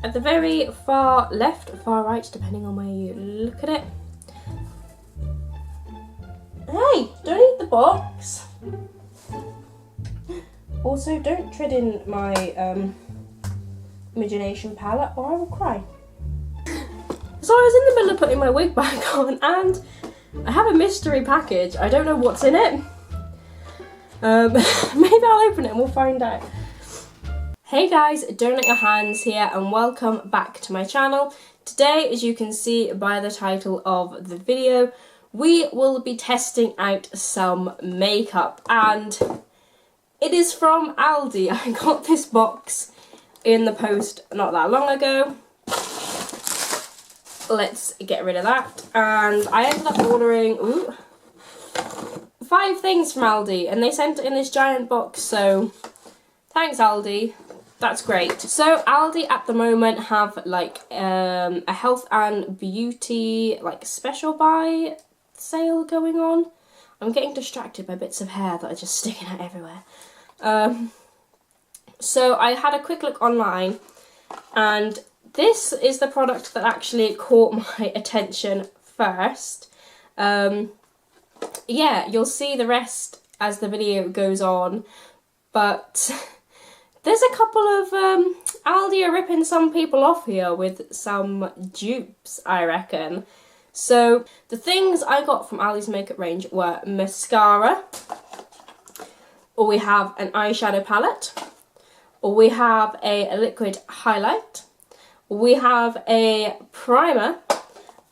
at the very far left, far right, depending on where you look at it. Hey, don't eat the box. Also, don't tread in my imagination palette or I will cry. So I was in the middle of putting my wig back on and I have a mystery package. I don't know what's in it. Maybe I'll open it and we'll find out. Hey guys, Donut Your Hands here and welcome back to my channel. Today, as you can see by the title of the video, we will be testing out some makeup and it is from Aldi. I got this box in the post not that long ago. Let's get rid of that. And I ended up ordering 5 things from Aldi and they sent it in this giant box, so thanks Aldi. That's great. So Aldi at the moment have like a health and beauty like special buy sale going on. I'm getting distracted by bits of hair that are just sticking out everywhere. So I had a quick look online and this is the product that actually caught my attention first. Yeah, you'll see the rest as the video goes on, but there's a couple of Aldi are ripping some people off here with some dupes, I reckon. So the things I got from Aldi's makeup range were mascara, or we have an eyeshadow palette, or we have a liquid highlight, we have a primer,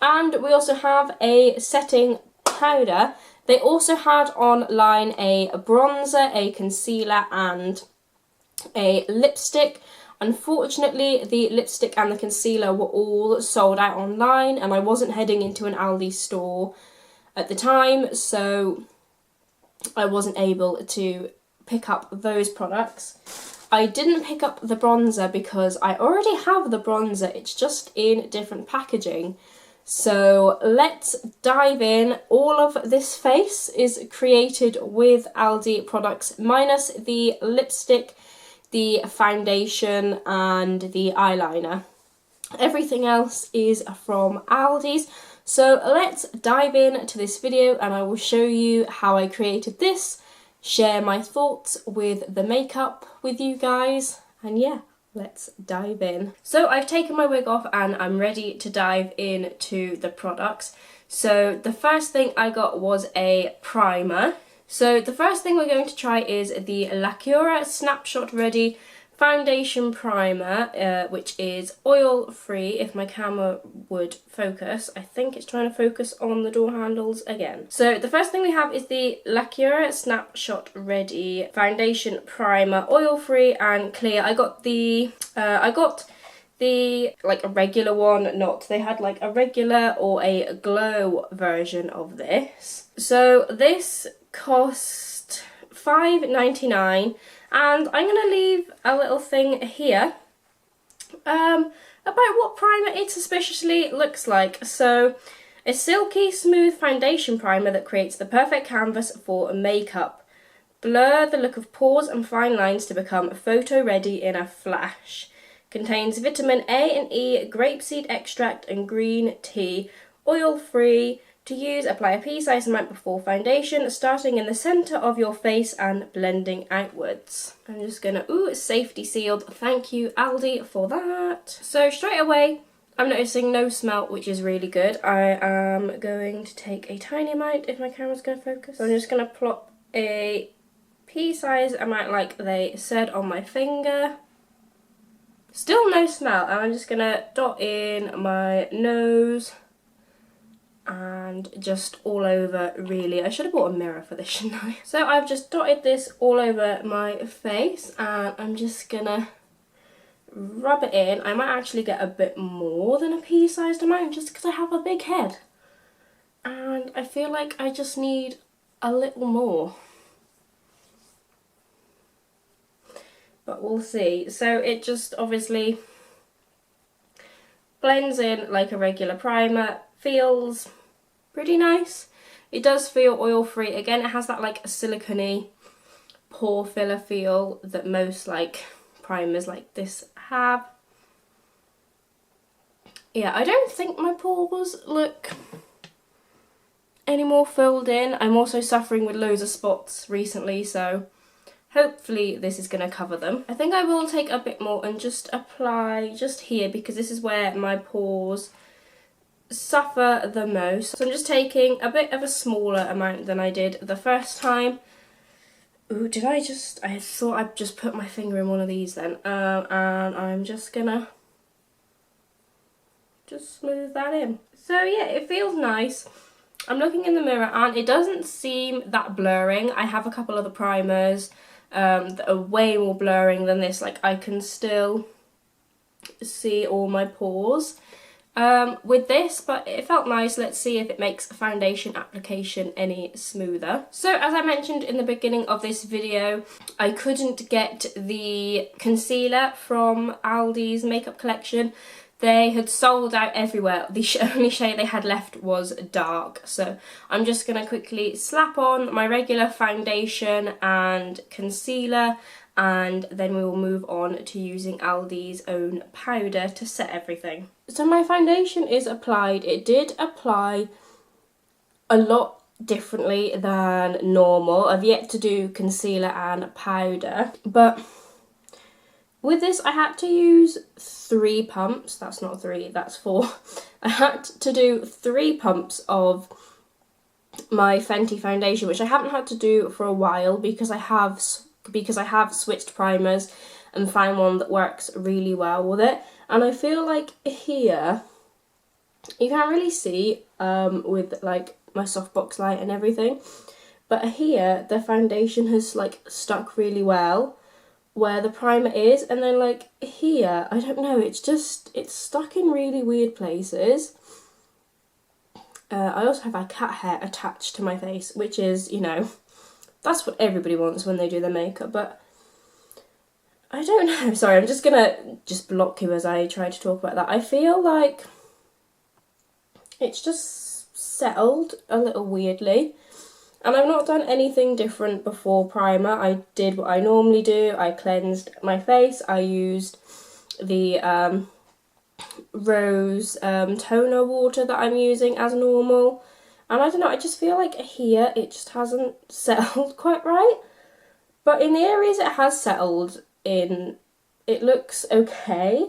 and we also have a setting powder. They also had online a bronzer, a concealer, and a lipstick. Unfortunately, the lipstick and the concealer were all sold out online and I wasn't heading into an Aldi store at the time, so I wasn't able to pick up those products. I didn't pick up the bronzer because I already have the bronzer, it's just in different packaging. So let's dive in. All of this face is created with Aldi products minus the lipstick, the foundation and the eyeliner. Everything else is from Aldi's. So let's dive into this video and I will show you how I created this, share my thoughts with the makeup with you guys, and yeah, let's dive in. So I've taken my wig off and I'm ready to dive into the products. So the first thing I got was a primer. So the first thing we're going to try is the Lacura Snapshot Ready Foundation Primer, which is oil-free, if my camera would focus. I think it's trying to focus on the door handles again. So the first thing we have is the Lacura Snapshot Ready Foundation Primer, oil-free and clear. I got the like a regular one, they had like a regular or a glow version of this. So this cost $5.99 and I'm going to leave a little thing here about what primer it suspiciously looks like. So a silky smooth foundation primer that creates the perfect canvas for makeup. Blur the look of pores and fine lines to become photo ready in a flash. Contains vitamin A and E, grapeseed extract and green tea. Oil free. To use, apply a pea-sized amount before foundation, starting in the centre of your face and blending outwards. I'm just gonna, it's safety sealed. Thank you Aldi for that. So straight away, I'm noticing no smell, which is really good. I am going to take a tiny amount if my camera's gonna focus. So I'm just gonna plop a pea-sized amount like they said on my finger. Still no smell, and I'm just gonna dot in my nose and just all over, really. I should have bought a mirror for this, shouldn't I? So I've just dotted this all over my face and I'm just gonna rub it in. I might actually get a bit more than a pea-sized amount just because I have a big head. And I feel like I just need a little more. But we'll see. So it just obviously blends in like a regular primer, feels pretty nice. It does feel oil free. Again, it has that like silicone-y pore filler feel that most like primers like this have. Yeah, I don't think my pores look any more filled in. I'm also suffering with loads of spots recently, so hopefully this is going to cover them. I think I will take a bit more and just apply just here, because this is where my pores suffer the most. So I'm just taking a bit of a smaller amount than I did the first time. Ooh, I thought I'd just put my finger in one of these then. And I'm just gonna smooth that in. So yeah, it feels nice. I'm looking in the mirror and it doesn't seem that blurring. I have a couple other primers that are way more blurring than this. Like, I can still see all my pores with this, but it felt nice. Let's see if it makes foundation application any smoother. So as I mentioned in the beginning of this video, I couldn't get the concealer from Aldi's makeup collection. They had sold out everywhere. The only shade they had left was dark. So I'm just going to quickly slap on my regular foundation and concealer, and then we will move on to using Aldi's own powder to set everything. So my foundation is applied. It did apply a lot differently than normal. I've yet to do concealer and powder, but with this I had to use 3 pumps. That's not 3, that's 4. I had to do 3 pumps of my Fenty foundation, which I haven't had to do for a while because I have switched primers and found one that works really well with it. And I feel like here, you can't really see with like my softbox light and everything, but here the foundation has like stuck really well where the primer is, and then like here, I don't know, it's stuck in really weird places. I also have a cat hair attached to my face, which is, you know, that's what everybody wants when they do their makeup, but I don't know. Sorry, I'm just gonna block you as I try to talk about that. I feel like it's just settled a little weirdly, and I've not done anything different before primer. I did what I normally do. I cleansed my face. I used the rose toner water that I'm using as normal. And I don't know, I just feel like here it just hasn't settled quite right. But in the areas it has settled in, it looks okay.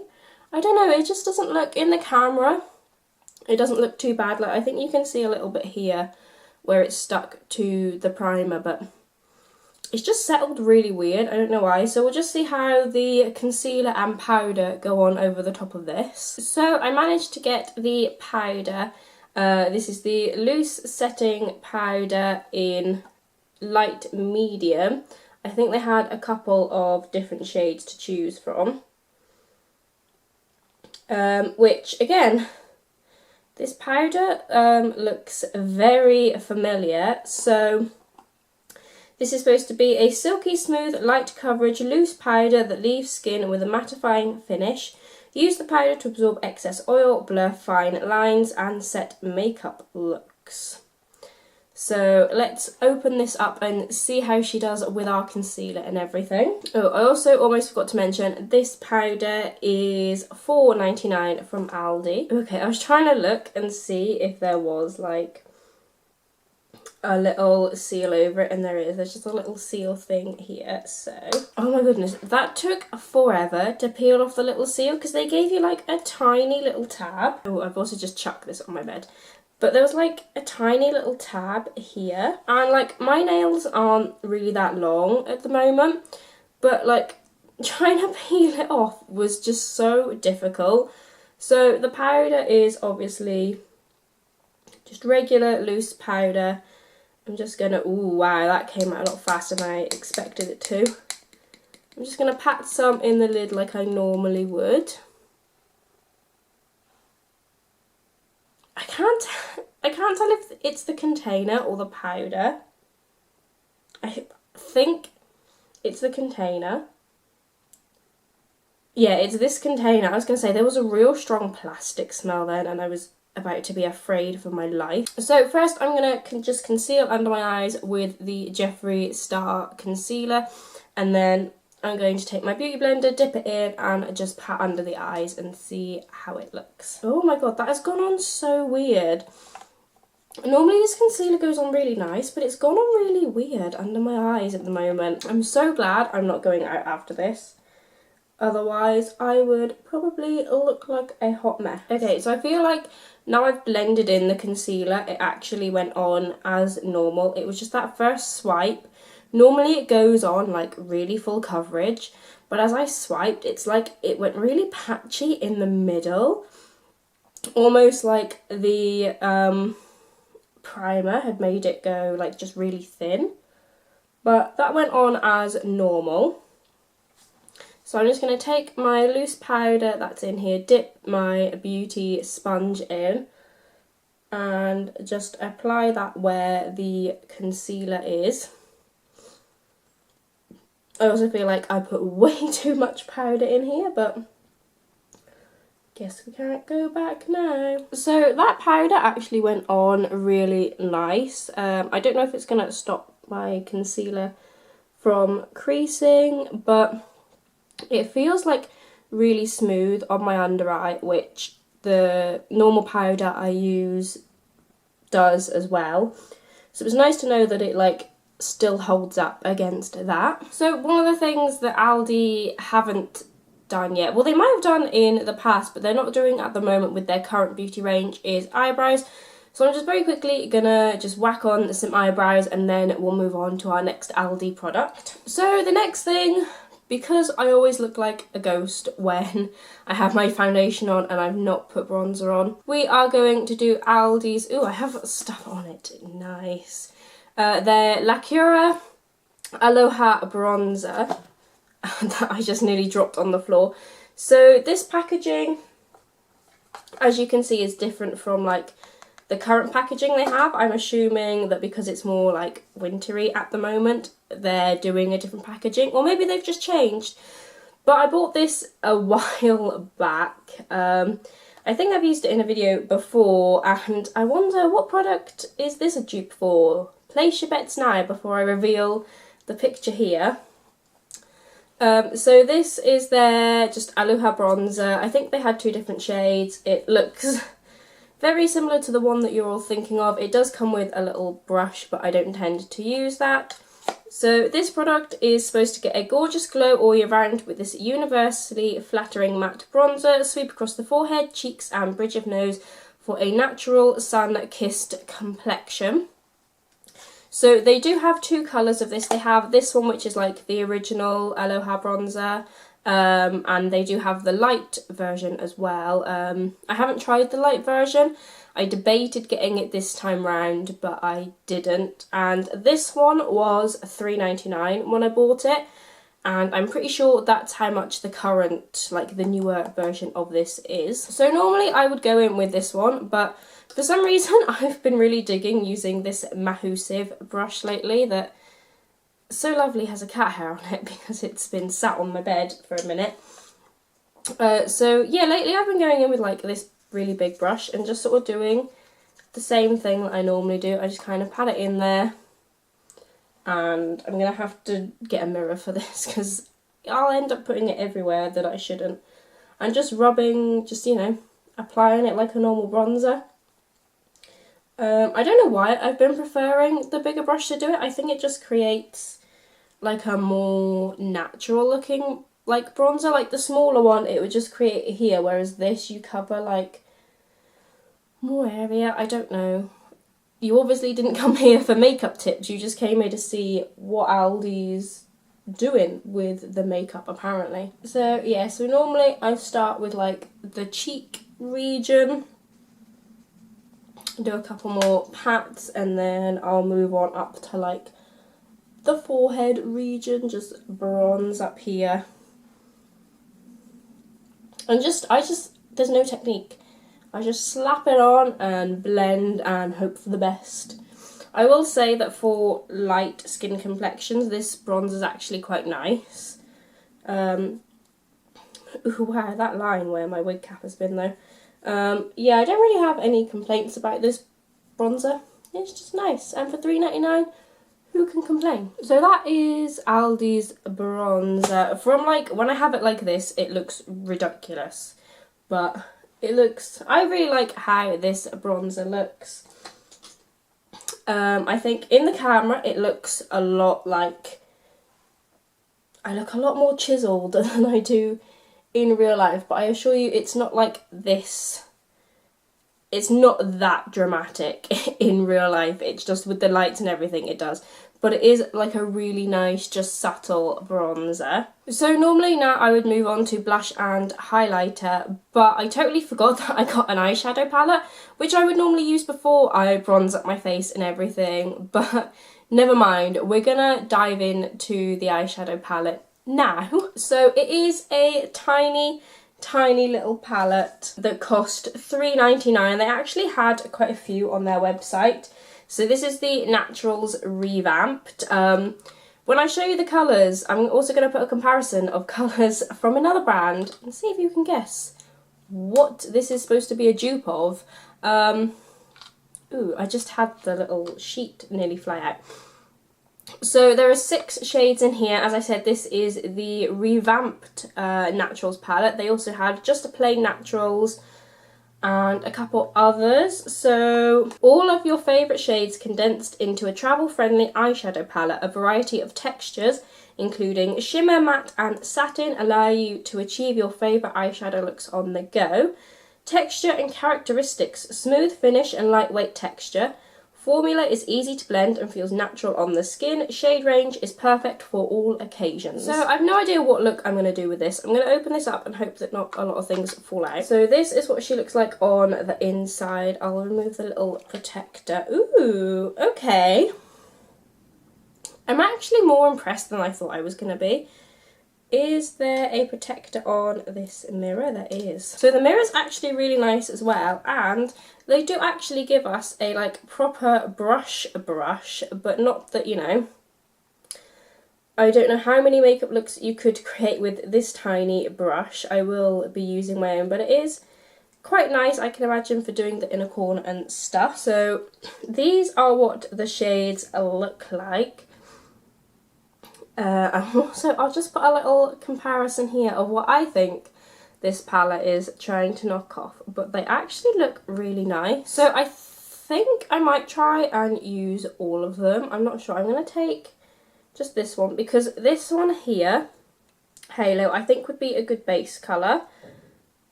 I don't know, it just doesn't look, in the camera, it doesn't look too bad. Like, I think you can see a little bit here where it's stuck to the primer, but it's just settled really weird. I don't know why. So we'll just see how the concealer and powder go on over the top of this. So I managed to get the powder. This is the loose setting powder in light medium. I think they had a couple of different shades to choose from. Which, again, this powder looks very familiar. So this is supposed to be a silky smooth, light coverage, loose powder that leaves skin with a mattifying finish. Use the powder to absorb excess oil, blur fine lines and set makeup looks. So let's open this up and see how she does with our concealer and everything. Oh, I also almost forgot to mention, this powder is $4.99 from Aldi. Okay, I was trying to look and see if there was like a little seal over it, and there is. There's just a little seal thing here. So, oh my goodness, that took forever to peel off the little seal because they gave you like a tiny little tab. Oh, I've also just chucked this on my bed. But there was like a tiny little tab here, and like my nails aren't really that long at the moment, but like trying to peel it off was just so difficult. So the powder is obviously just regular loose powder. I'm just gonna, ooh, wow, that came out a lot faster than I expected it to. I'm just gonna pat some in the lid like I normally would. I can't tell if it's the container or the powder. I think it's the container. Yeah, it's this container. I was gonna say there was a real strong plastic smell then, and I was about to be afraid for my life. So first I'm going to just conceal under my eyes with the Jeffree Star concealer, and then I'm going to take my beauty blender, dip it in, and just pat under the eyes and see how it looks. Oh my god, that has gone on so weird. Normally this concealer goes on really nice, but it's gone on really weird under my eyes at the moment. I'm so glad I'm not going out after this. Otherwise, I would probably look like a hot mess. Okay, so I feel like now I've blended in the concealer, it actually went on as normal. It was just that first swipe. Normally it goes on like really full coverage, but as I swiped, it's like it went really patchy in the middle. Almost like the primer had made it go like just really thin. But that went on as normal. So I'm just going to take my loose powder that's in here, dip my beauty sponge in, and just apply that where the concealer is. I also feel like I put way too much powder in here, but guess we can't go back now. So that powder actually went on really nice. I don't know if it's going to stop my concealer from creasing, but it feels like really smooth on my under eye, which the normal powder I use does as well. So it was nice to know that it like still holds up against that. So one of the things that Aldi haven't done yet, well they might have done in the past, but they're not doing at the moment with their current beauty range, is eyebrows. So I'm just very quickly gonna just whack on some eyebrows and then we'll move on to our next Aldi product. So the next thing, because I always look like a ghost when I have my foundation on and I've not put bronzer on, we are going to do Aldi's, ooh, I have stuff on it, nice. Their Lacura Aloha bronzer that I just nearly dropped on the floor. So this packaging, as you can see, is different from like the current packaging they have. I'm assuming that because it's more like wintry at the moment, they're doing a different packaging, or maybe they've just changed. But I bought this a while back. I think I've used it in a video before, and I wonder what product is this a dupe for? Place your bets now before I reveal the picture here. So this is their just Aloha bronzer. I think they had two different shades. It looks very similar to the one that you're all thinking of. It does come with a little brush, but I don't intend to use that. So this product is supposed to get a gorgeous glow all year round with this universally flattering matte bronzer. Sweep across the forehead, cheeks and bridge of nose for a natural sun-kissed complexion. So they do have two colours of this. They have this one, which is like the original Aloha bronzer, and they do have the light version as well. I haven't tried the light version. I debated getting it this time round, but I didn't. And this one was $3.99 when I bought it, and I'm pretty sure that's how much the current, like the newer version of this is. So normally I would go in with this one, but for some reason I've been really digging using this Mahu sieve brush lately that so lovely has a cat hair on it because it's been sat on my bed for a minute. So yeah, lately I've been going in with like this really big brush and just sort of doing the same thing that I normally do. I just kind of pat it in there, and I'm going to have to get a mirror for this because I'll end up putting it everywhere that I shouldn't. I'm just rubbing, just, you know, applying it like a normal bronzer. I don't know why I've been preferring the bigger brush to do it. I think it just creates like a more natural looking like bronzer. Like the smaller one, it would just create it here, whereas this you cover like more area. I don't know. You obviously didn't come here for makeup tips, you just came here to see what Aldi's doing with the makeup apparently. So yeah, so normally I start with like the cheek region, do a couple more pats, and then I'll move on up to like the forehead region, just bronze up here. And there's no technique. I just slap it on and blend and hope for the best. I will say that for light skin complexions, this bronzer is actually quite nice. Ooh, wow, that line where my wig cap has been though. Yeah, I don't really have any complaints about this bronzer. It's just nice, and for $3.99, Who can complain? So that is Aldi's bronzer. From like, when I have it like this, it looks ridiculous. But it looks, I really like how this bronzer looks. I think in the camera it looks a lot like, I look a lot more chiseled than I do in real life, but I assure you it's not like this. It's not that dramatic in real life, it's just with the lights and everything it does. But it is like a really nice, just subtle bronzer. So normally now I would move on to blush and highlighter, but I totally forgot that I got an eyeshadow palette, which I would normally use before I bronze up my face and everything, but never mind, we're gonna dive into the eyeshadow palette now. So it is a tiny little palette that cost £3.99. They actually had quite a few on their website. So this is the Naturals Revamped. When I show you the colours, I'm also going to put a comparison of colours from another brand and see if you can guess what this is supposed to be a dupe of. Ooh, I just had the little sheet nearly fly out. So there are 6 shades in here. As I said, this is the Revamped Naturals palette. They also had just a plain Naturals and a couple others. So all of your favourite shades condensed into a travel-friendly eyeshadow palette. A variety of textures, including shimmer, matte and satin, allow you to achieve your favourite eyeshadow looks on the go. Texture and characteristics: smooth finish and lightweight texture. Formula is easy to blend and feels natural on the skin. Shade range is perfect for all occasions. So I have no idea what look I'm going to do with this. I'm going to open this up and hope that not a lot of things fall out. So this is what she looks like on the inside. I'll remove the little protector. Ooh, okay. I'm actually more impressed than I thought I was going to be. Is there a protector on this mirror? There is. So the mirror's actually really nice as well, and they do actually give us a like proper brush, but not that, you know, I don't know how many makeup looks you could create with this tiny brush. I will be using my own, but it is quite nice, I can imagine, for doing the inner corner and stuff. So these are what the shades look like. And also, I'll just put a little comparison here of what I think this palette is trying to knock off, but they actually look really nice. So I think I might try and use all of them. I'm not sure. I'm going to take just this one, because this one here, Halo, I think would be a good base colour.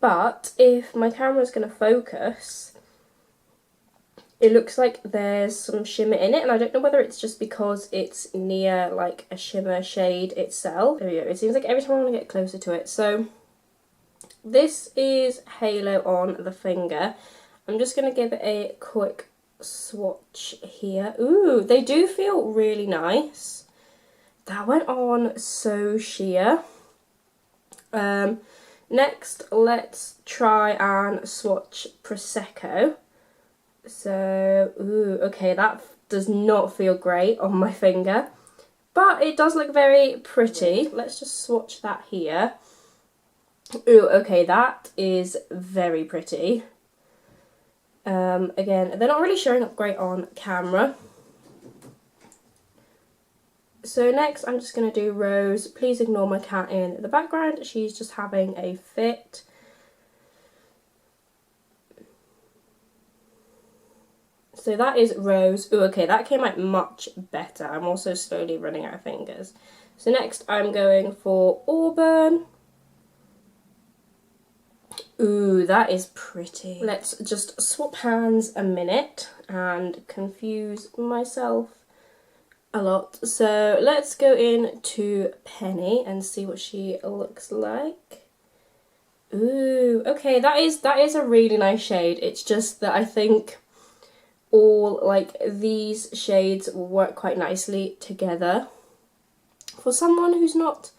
But if my camera's going to focus, it looks like there's some shimmer in it, and I don't know whether it's just because it's near like a shimmer shade itself. There we go. It seems like every time I want to get closer to it. So this is Halo on the finger. I'm just going to give it a quick swatch here. Ooh, they do feel really nice. That went on so sheer. Next, let's try and swatch Prosecco. So, ooh, okay, that does not feel great on my finger, but it does look very pretty. Let's just swatch that here. Ooh, okay, that is very pretty. Again, they're not really showing up great on camera. So next, I'm just going to do Rose. Please ignore my cat in the background. She's just having a fit. So that is Rose. Ooh, okay, that came out much better. I'm also slowly running out of fingers. So next I'm going for Auburn. Ooh, that is pretty. Let's just swap hands a minute and confuse myself a lot. So let's go in to Penny and see what she looks like. Ooh, okay, that is a really nice shade. It's just that I think all like these shades will work quite nicely together for someone who's not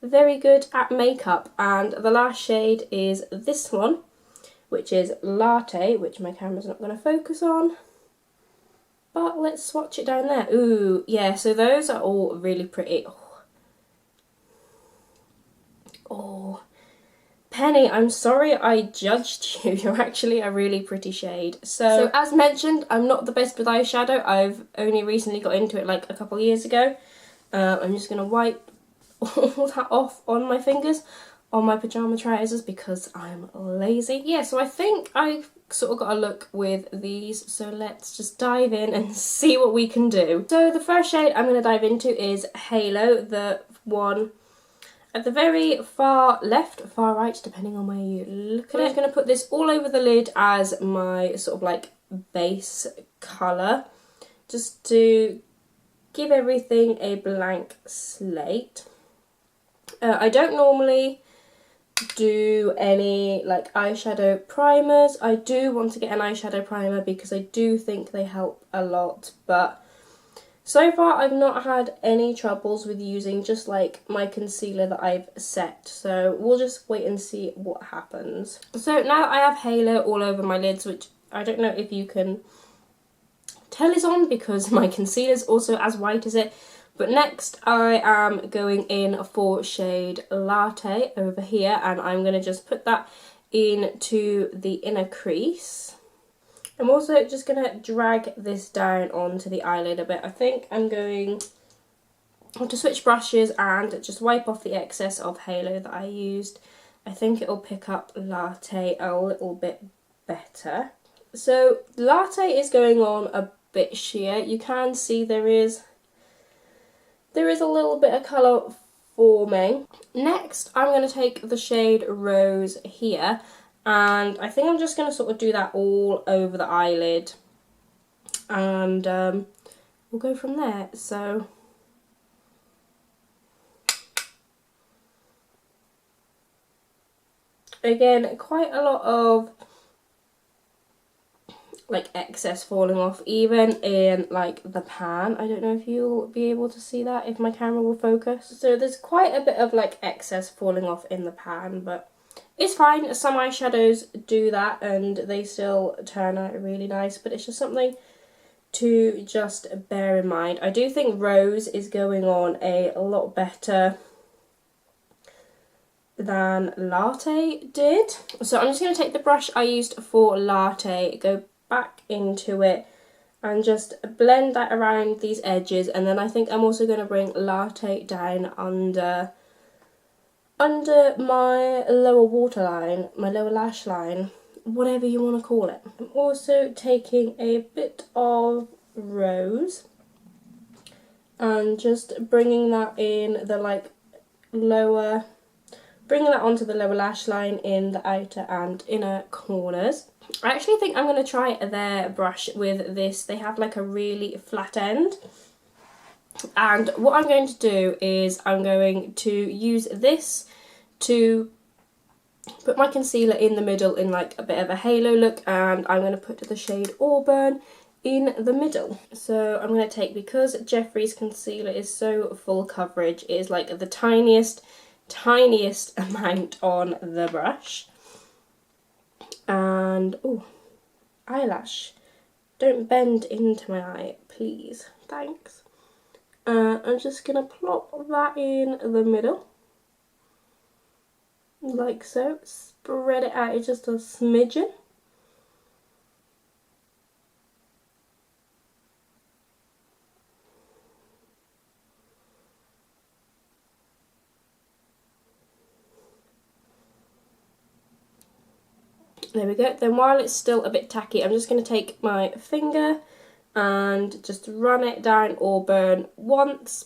very good at makeup. And the last shade is this one, which is Latte, which my camera's not going to focus on, but let's swatch it down there. Ooh, yeah, so those are all really pretty. Oh, Penny, I'm sorry I judged you. You're actually a really pretty shade. So as mentioned, I'm not the best with eyeshadow. I've only recently got into it like a couple of years ago. I'm just going to wipe all that off on my fingers, on my pyjama trousers, because I'm lazy. Yeah, so I think I've sort of got a look with these, so let's just dive in and see what we can do. So the first shade I'm going to dive into is Halo, the one at the very far left, far right, depending on where you look at it. I'm going to put this all over the lid as my sort of like base colour, just to give everything a blank slate. I don't normally do any like eyeshadow primers. I do want to get an eyeshadow primer because I do think they help a lot, but so far I've not had any troubles with using just like my concealer that I've set, so we'll just wait and see what happens. So now that I have Halo all over my lids, which I don't know if you can tell is on because my concealer is also as white as it, but next I am going in for shade Latte over here, and I'm going to just put that into the inner crease. I'm also just going to drag this down onto the eyelid a bit. I think I'm going to switch brushes and just wipe off the excess of Halo that I used. I think it'll pick up Latte a little bit better. So Latte is going on a bit sheer. You can see there is a little bit of colour forming. Next I'm going to take the shade Rose here, and I think I'm just going to sort of do that all over the eyelid, and we'll go from there. So again, quite a lot of like excess falling off, even in like the pan. I don't know if you'll be able to see that, if my camera will focus. So there's quite a bit of like excess falling off in the pan, but it's fine. Some eyeshadows do that and they still turn out really nice, but it's just something to just bear in mind. I do think Rose is going on a lot better than Latte did. So I'm just going to take the brush I used for Latte, go back into it and just blend that around these edges, and then I think I'm also going to bring Latte down under my lower waterline, my lower lash line, whatever you want to call it. I'm also taking a bit of Rose and just bringing that in the like lower, bringing that onto the lower lash line in the outer and inner corners. I actually think I'm going to try their brush with this. They have like a really flat end. And what I'm going to do is I'm going to use this to put my concealer in the middle in like a bit of a halo look, and I'm going to put the shade Auburn in the middle. So I'm going to take, because Jeffree's concealer is so full coverage, it is like the tiniest amount on the brush. And, oh, eyelash, don't bend into my eye, please, thanks. I'm just going to plop that in the middle, like so, spread it out just a smidgen. There we go. Then while it's still a bit tacky, I'm just going to take my finger and just run it down Auburn once,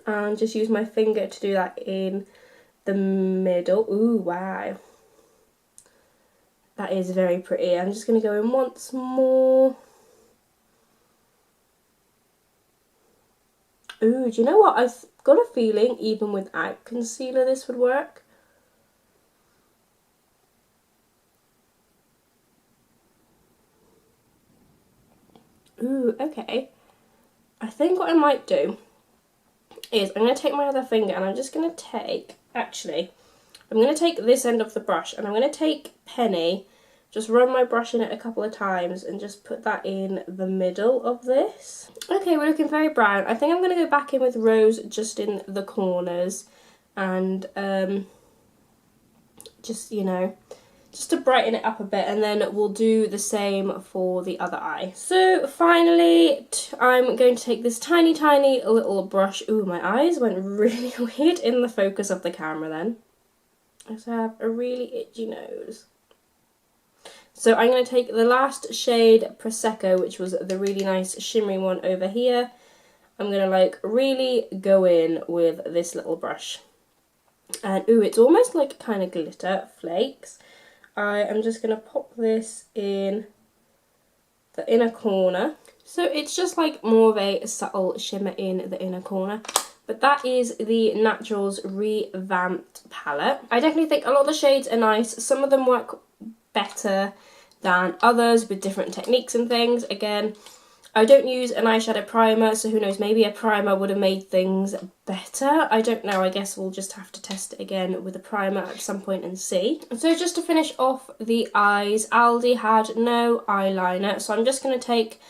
and just use my finger to do that in the middle. Ooh, wow. That is very pretty. I'm just going to go in once more. Ooh, do you know what? I've got a feeling even without concealer this would work. Ooh, okay. I think what I might do is I'm going to take my other finger and I'm just going to take, actually, I'm going to take this end of the brush and I'm going to take Penny, just run my brush in it a couple of times and just put that in the middle of this. Okay, we're looking very brown. I think I'm going to go back in with Rose just in the corners, and just, you know, just to brighten it up a bit, and then we'll do the same for the other eye. So finally, I'm going to take this tiny little brush. Ooh, my eyes went really weird in the focus of the camera then. I just have a really itchy nose. So I'm going to take the last shade, Prosecco, which was the really nice shimmery one over here. I'm going to like really go in with this little brush. And ooh, it's almost like kind of glitter flakes. I am just going to pop this in the inner corner. So it's just like more of a subtle shimmer in the inner corner. But that is the Naturals Revamped palette. I definitely think a lot of the shades are nice. Some of them work better than others with different techniques and things. Again, I don't use an eyeshadow primer, so who knows, maybe a primer would have made things better. I don't know, I guess we'll just have to test it again with a primer at some point and see. So just to finish off the eyes, Aldi had no eyeliner, so I'm just going to take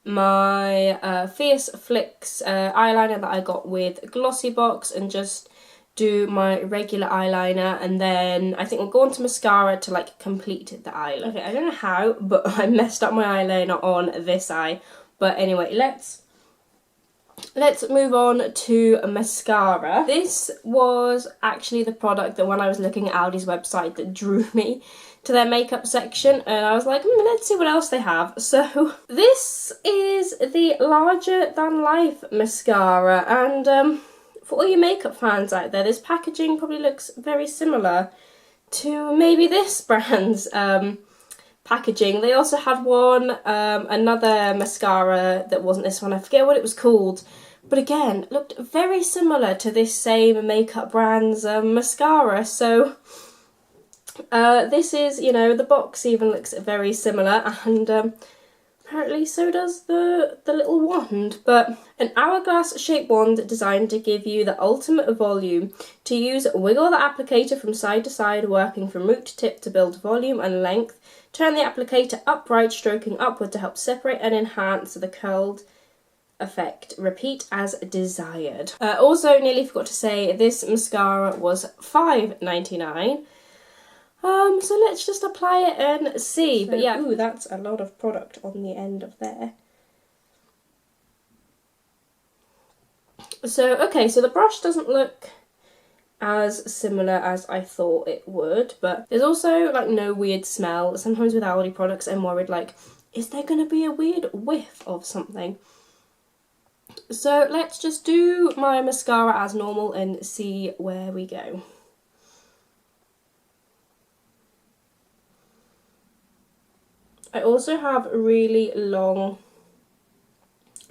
my Fierce Flicks eyeliner that I got with Glossy Box and just do my regular eyeliner, and then I think we'll go on to mascara to like complete the eyeliner. Okay, I don't know how, but I messed up my eyeliner on this eye. But anyway, let's move on to mascara. This was actually the product that when I was looking at Aldi's website that drew me to their makeup section, and I was like, let's see what else they have. So this is the Larger Than Life mascara, and for all you makeup fans out there, this packaging probably looks very similar to maybe this brand's packaging. They also had one, another mascara that wasn't this one, I forget what it was called, but again, looked very similar to this same makeup brand's mascara. So this is, you know, the box even looks very similar, and apparently so does the little wand. But an hourglass shaped wand designed to give you the ultimate volume. To use, wiggle the applicator from side to side, working from root to tip to build volume and length. Turn the applicator upright, stroking upward to help separate and enhance the curled effect. Repeat as desired. Also, nearly forgot to say, this mascara was $5.99. So let's just apply it and see. But yeah, ooh, that's a lot of product on the end of there. So, okay, so the brush doesn't look as similar as I thought it would, but there's also like no weird smell. Sometimes with Aldi products I'm worried like, is there going to be a weird whiff of something? So let's just do my mascara as normal and see where we go. I also have really long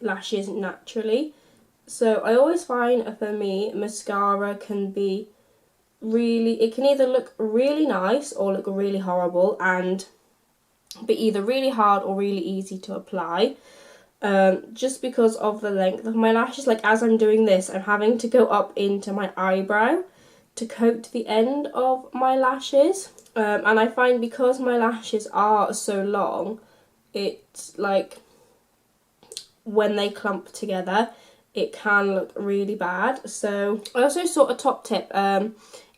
lashes naturally, so I always find for me mascara can be really, it can either look really nice or look really horrible and be either really hard or really easy to apply, just because of the length of my lashes. Like as I'm doing this, I'm having to go up into my eyebrow to coat the end of my lashes. And I find because my lashes are so long, it's like when they clump together, it can look really bad. So I also saw a top tip.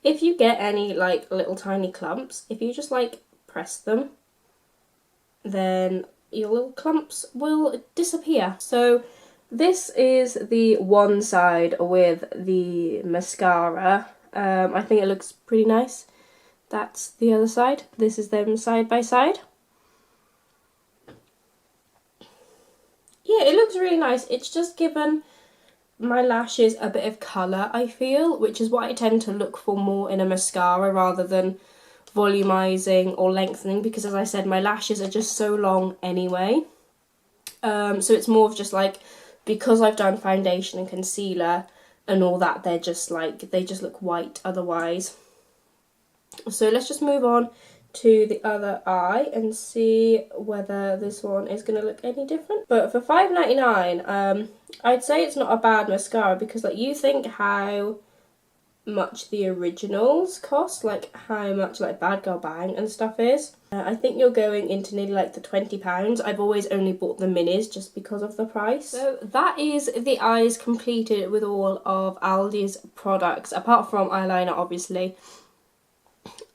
If you get any like little tiny clumps, if you just like press them, then your little clumps will disappear. So this is the one side with the mascara. I think it looks pretty nice. That's the other side. This is them side by side. Yeah, it looks really nice. It's just given my lashes a bit of colour, I feel, which is what I tend to look for more in a mascara rather than volumizing or lengthening, because as I said, my lashes are just so long anyway. So it's more of just like, because I've done foundation and concealer and all that, they're just like, they just look white otherwise. So let's just move on to the other eye and see whether this one is going to look any different. But for $5.99, I'd say it's not a bad mascara, because like you think how much the originals cost, like how much like Bad Girl Bang and stuff is. I think you're going into nearly like the £20. I've always only bought the minis just because of the price. So that is the eyes completed with all of Aldi's products, apart from eyeliner obviously.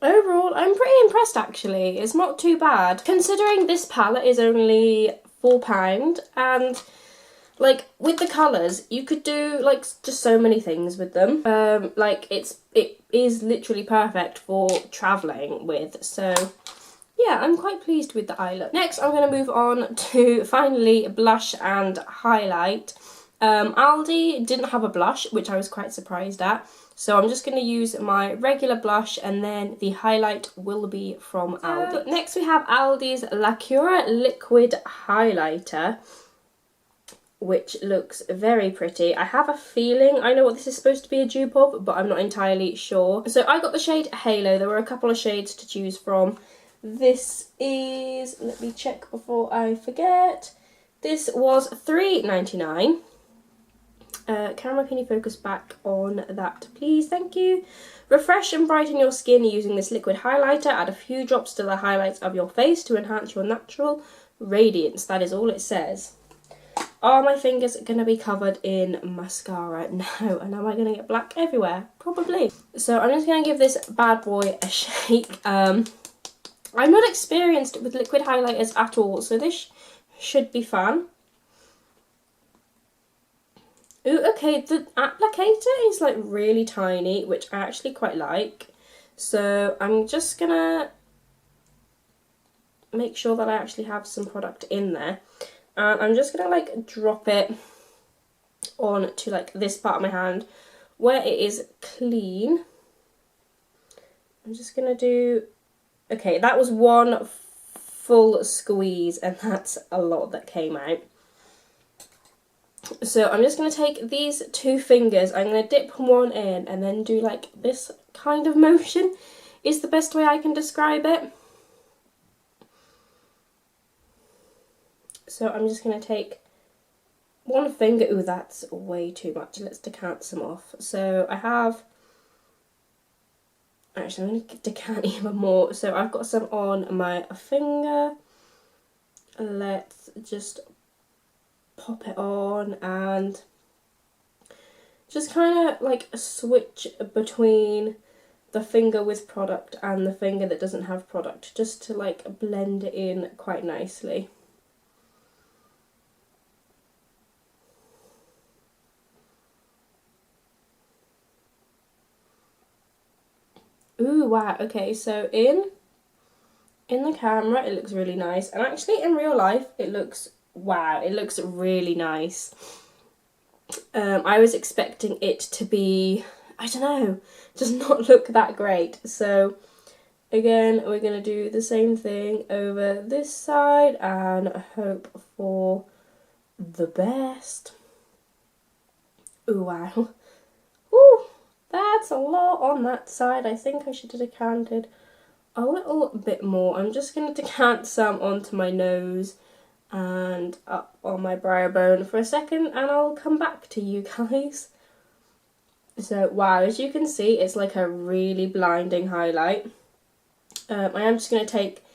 overall, I'm pretty impressed actually. It's not too bad. Considering this palette is only £4 and like with the colours, you could do like just so many things with them. Like it is literally perfect for travelling with. So yeah, I'm quite pleased with the eye look. Next, I'm going to move on to finally blush and highlight. Aldi didn't have a blush, which I was quite surprised at. So I'm just going to use my regular blush and then the highlight will be from Aldi. Next we have Aldi's Lacura Liquid Highlighter, which looks very pretty. I have a feeling I know what this is supposed to be a dupe of, but I'm not entirely sure. So I got the shade Halo. There were a couple of shades to choose from. This is, let me check before I forget, this was £3.99. Camera, can you focus back on that, please? Thank you. Refresh and brighten your skin using this liquid highlighter. Add a few drops to the highlights of your face to enhance your natural radiance. That is all it says. Are my fingers going to be covered in mascara? No. And am I going to get black everywhere? Probably. So I'm just going to give this bad boy a shake. I'm not experienced with liquid highlighters at all, so this should be fun. Ooh, okay, the applicator is like really tiny, which I actually quite like. So I'm just gonna make sure that I actually have some product in there. And I'm just gonna like drop it on to like this part of my hand where it is clean. I'm just gonna do, okay, that was one full squeeze and that's a lot that came out. So I'm just going to take these two fingers, I'm going to dip one in and then do like this kind of motion is the best way I can describe it. So I'm just going to take one finger, ooh that's way too much, let's decant some off. So I have, actually I'm going to decant even more, so I've got some on my finger, let's just pop it on and just kind of like switch between the finger with product and the finger that doesn't have product, just to like blend it in quite nicely. Ooh, wow, okay, so in the camera it looks really nice, and actually in real life it looks, wow, it looks really nice. I was expecting it to be, I don't know, just not look that great. So again, we're going to do the same thing over this side and hope for the best. Ooh, wow. Ooh, that's a lot on that side. I think I should have decanted a little bit more. I'm just going to decant some onto my nose and up on my brow bone for a second and I'll come back to you guys. So wow, as you can see it's like a really blinding highlight. I am just going to take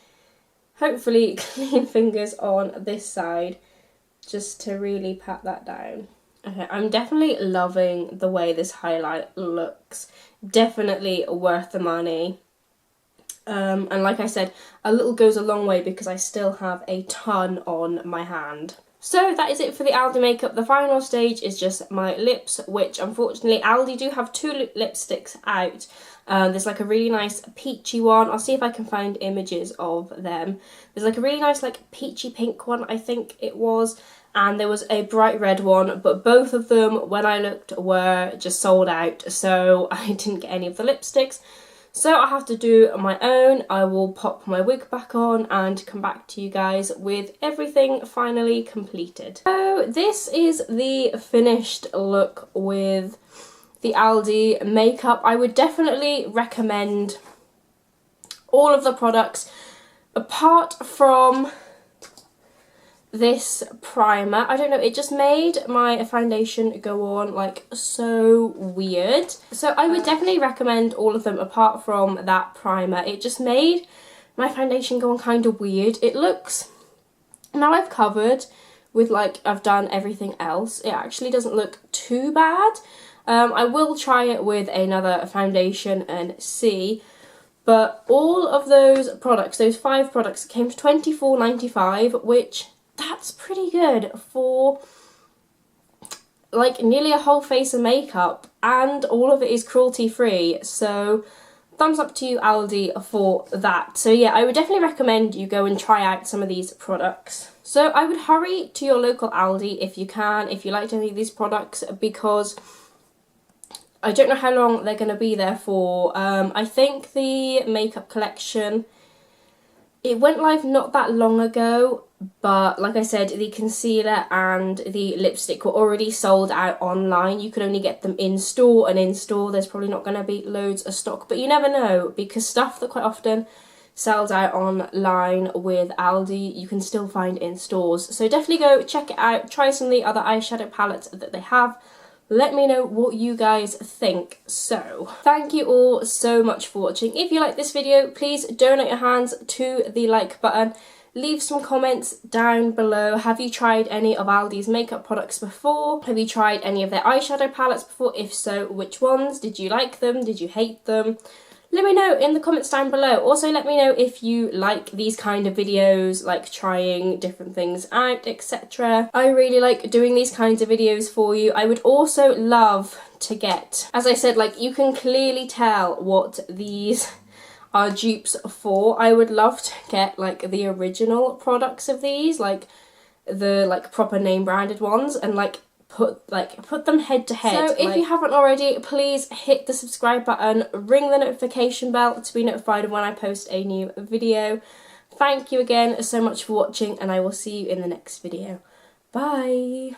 hopefully clean fingers on this side just to really pat that down. Okay, I'm definitely loving the way this highlight looks. Definitely worth the money. And like I said, a little goes a long way because I still have a ton on my hand. So that is it for the Aldi makeup. The final stage is just my lips, which unfortunately Aldi do have two lipsticks out. There's like a really nice peachy one. I'll see if I can find images of them. There's like a really nice like peachy pink one, I think it was. And there was a bright red one, but both of them, when I looked, were just sold out. So I didn't get any of the lipsticks. So I have to do my own. I will pop my wig back on and come back to you guys with everything finally completed. So this is the finished look with the Aldi makeup. I would definitely recommend all of the products apart from this primer. I don't know, it just made my foundation go on like so weird. So I would definitely recommend all of them apart from that primer. It just made my foundation go on kind of weird. It looks, now I've covered with like I've done everything else, it actually doesn't look too bad. I will try it with another foundation and see, But all of those products, those 5 products, came to £24.95, which that's pretty good for like nearly a whole face of makeup, and all of it is cruelty free. So thumbs up to you, Aldi, for that. So yeah, I would definitely recommend you go and try out some of these products. So I would hurry to your local Aldi if you can, if you liked any of these products, because I don't know how long they're going to be there for. I think the makeup collection, it went live not that long ago, but like I said, the concealer and the lipstick were already sold out online. You could only get them in store, and in store there's probably not going to be loads of stock, but you never know, because stuff that quite often sells out online with Aldi, you can still find in stores. So definitely go check it out, try some of the other eyeshadow palettes that they have. Let me know what you guys think. So, thank you all so much for watching. If you like this video, please donate your hands to the like button. Leave some comments down below. Have you tried any of Aldi's makeup products before? Have you tried any of their eyeshadow palettes before? If so, which ones? Did you like them? Did you hate them? Let me know in the comments down below. Also, let me know if you like these kind of videos, like trying different things out, etc. I really like doing these kinds of videos for you. I would also love to get, as I said, like you can clearly tell what these are dupes for. I would love to get like the original products of these, like the proper name branded ones, and put them head to head. So if you haven't already, please hit the subscribe button, ring the notification bell to be notified of when I post a new video. Thank you again so much for watching, and I will see you in the next video. Bye!